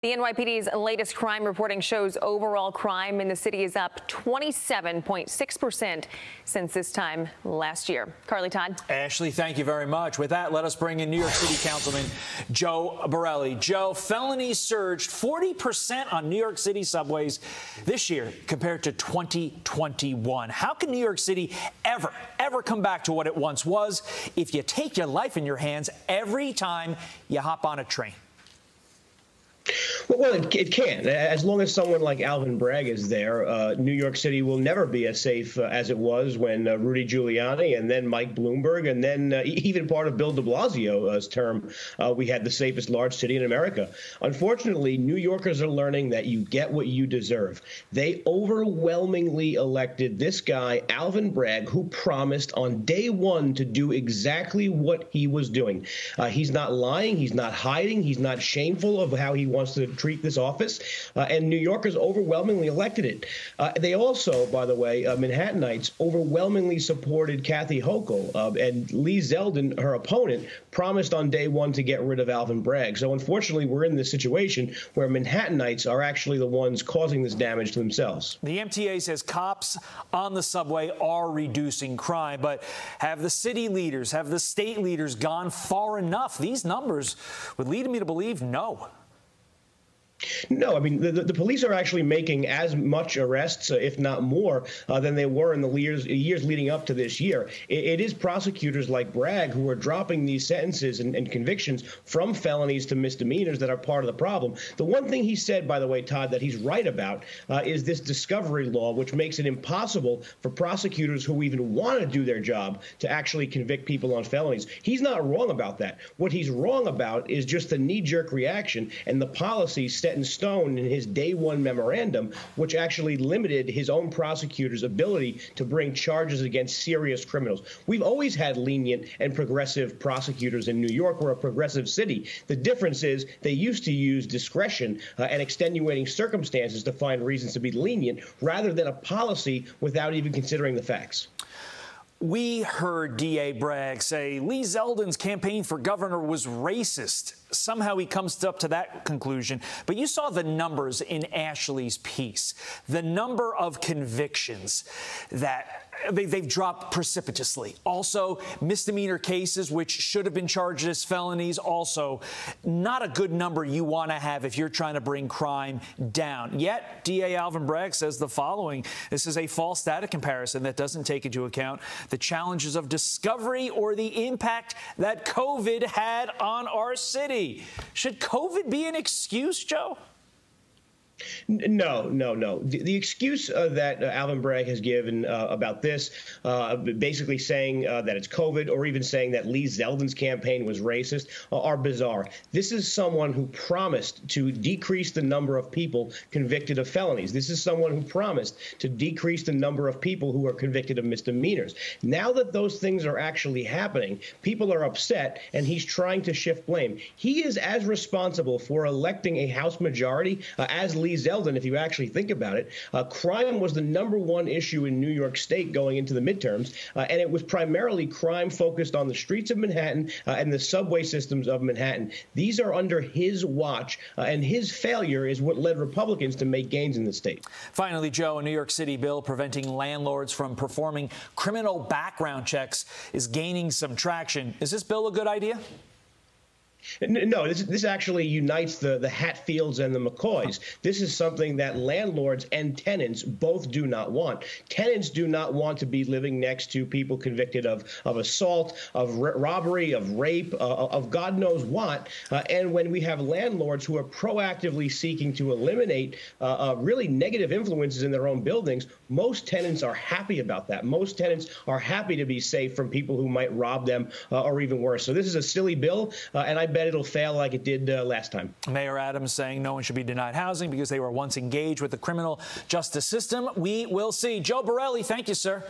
The NYPD's latest crime reporting shows overall crime in the city is up 27.6% since this time last year. Carly, Todd. Ashley, thank you very much. With that, let us bring in New York City Councilman Joe Borelli. Joe, felonies surged 40% on New York City subways this year compared to 2021. How can New York City ever come back to what it once was if you take your life in your hands every time you hop on a train? Well, it can. As long as someone like Alvin Bragg is there, New York City will never be as safe as it was when Rudy Giuliani and then Mike Bloomberg and then even part of Bill de Blasio's term, we had the safest large city in America. Unfortunately, New Yorkers are learning that you get what you deserve. They overwhelmingly elected this guy, Alvin Bragg, who promised on day one to do exactly what he was doing. He's not lying. He's not hiding. He's not shameful of how he wants to treat this office, and New Yorkers overwhelmingly elected it. They also, by the way, Manhattanites overwhelmingly supported Kathy Hochul, and Lee Zeldin, her opponent, promised on day one to get rid of Alvin Bragg. So unfortunately, we're in this situation where Manhattanites are actually the ones causing this damage to themselves. The MTA says cops on the subway are reducing crime, but have the city leaders, have the state leaders gone far enough? These numbers would lead me to believe no. No, I mean, the police are actually making as much arrests, if not more, than they were in the years leading up to this year. It is prosecutors like Bragg who are dropping these sentences and convictions from felonies to misdemeanors that are part of the problem. The one thing he said, by the way, Todd, that he's right about is this discovery law, which makes it impossible for prosecutors who even want to do their job to actually convict people on felonies. He's not wrong about that. What he's wrong about is just the knee-jerk reaction and the policy set in stone in his day one memorandum, which actually limited his own prosecutors' ability to bring charges against serious criminals. We've always had lenient and progressive prosecutors in New York. We're a progressive city. The difference is they used to use discretion and extenuating circumstances to find reasons to be lenient rather than a policy without even considering the facts. We heard D.A. Bragg say Lee Zeldin's campaign for governor was racist. Somehow he comes up to that conclusion. But you saw the numbers in Ashley's piece. The number of convictions that they've dropped precipitously. Also, misdemeanor cases, which should have been charged as felonies, also not a good number you want to have if you're trying to bring crime down. Yet, D.A. Alvin Bragg says the following. This is a false data comparison that doesn't take into account the challenges of discovery or the impact that COVID had on our city. Should COVID be an excuse, Joe? No. The excuse that Alvin Bragg has given about this, basically saying that it's COVID or even saying that Lee Zeldin's campaign was racist, are bizarre. This is someone who promised to decrease the number of people convicted of felonies. This is someone who promised to decrease the number of people who are convicted of misdemeanors. Now that those things are actually happening, people are upset, and he's trying to shift blame. He is as responsible for electing a House majority as Lee Zeldin, if you actually think about it. Crime was the #1 issue in New York State going into the midterms, and it was primarily crime focused on the streets of Manhattan and the subway systems of Manhattan. These are under his watch, and his failure is what led Republicans to make gains in the state. Finally, Joe, a New York City bill preventing landlords from performing criminal background checks is gaining some traction. Is this bill a good idea? No, this actually unites the Hatfields and the McCoys. This is something that landlords and tenants both do not want. Tenants do not want to be living next to people convicted of assault, of robbery, of rape, of God knows what. And when we have landlords who are proactively seeking to eliminate really negative influences in their own buildings, most tenants are happy about that. Most tenants are happy to be safe from people who might rob them or even worse. So this is a silly bill, and I bet it'll fail like it did last time. Mayor Adams saying no one should be denied housing because they were once engaged with the criminal justice system. We will see. Joe Borelli, thank you, sir.